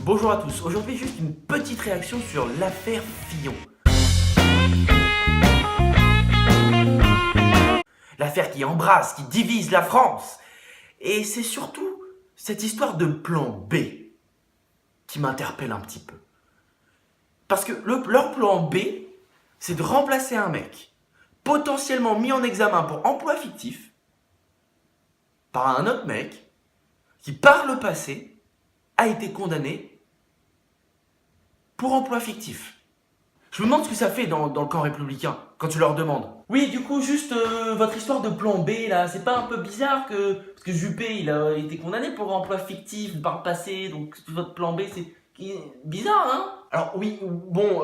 Bonjour à tous, aujourd'hui juste une petite réaction sur l'affaire Fillon. L'affaire qui embrasse, qui divise la France. Et c'est surtout cette histoire de plan B qui m'interpelle un petit peu. Parce que leur plan B, c'est de remplacer un mec potentiellement mis en examen pour emploi fictif par un autre mec qui, par le passé, a été condamné pour emploi fictif. Je me demande ce que ça fait dans le camp républicain, quand tu leur demandes. Oui, du coup, juste votre histoire de plan B, là, c'est pas un peu bizarre que... Parce que Juppé, il a été condamné pour emploi fictif par le passé, donc votre plan B, c'est bizarre, hein? Alors oui, bon,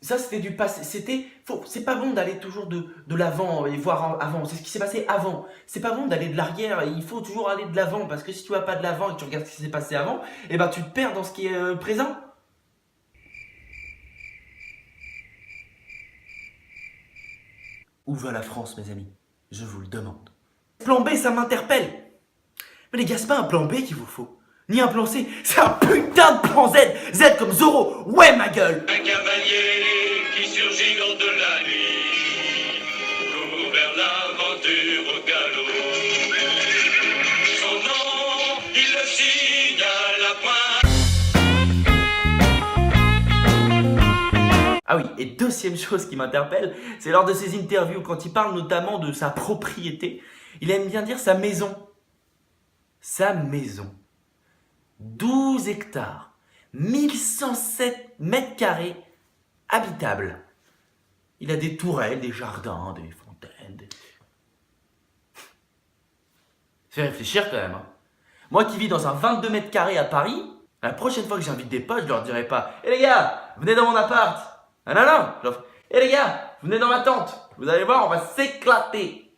ça c'était du passé, c'est pas bon d'aller toujours de l'avant et voir avant, c'est ce qui s'est passé avant. C'est pas bon d'aller de l'arrière, il faut toujours aller de l'avant, parce que si tu vas pas de l'avant et que tu regardes ce qui s'est passé avant, et ben tu te perds dans ce qui est présent. Où va la France, mes amis? Je vous le demande. Plan B, ça m'interpelle. Mais les gars, c'est pas un plan B qu'il vous faut. Ni un plan C, c'est un putain de plan Z. Z comme Zorro. Ouais, ma gueule. Un cavalier qui surgit lors de la nuit, court vers l'aventure au galop. Son nom, il le signe à la pointe. Ah oui, et deuxième chose qui m'interpelle, c'est lors de ses interviews, quand il parle notamment de sa propriété, il aime bien dire sa maison. Sa maison. 12 hectares, 1107 mètres carrés habitables. Il a des tourelles, des jardins, des fontaines. Ça fait réfléchir quand même. Hein. Moi qui vis dans un 22 mètres carrés à Paris, la prochaine fois que j'invite des potes, je leur dirai pas: hé les gars, venez dans mon appart. Ah non, non. Je leur fais: hé les gars, venez dans ma tente. Vous allez voir, on va s'éclater.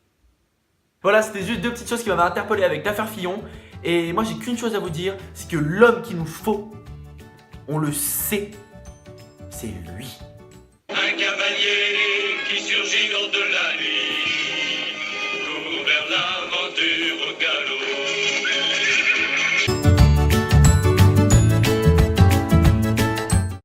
Voilà, c'était juste deux petites choses qui m'avaient interpellé avec l'affaire Fillon. Et moi, j'ai qu'une chose à vous dire, c'est que l'homme qu'il nous faut, on le sait, c'est lui. Un cavalier qui surgit lors de la nuit, court vers l'aventure au galop.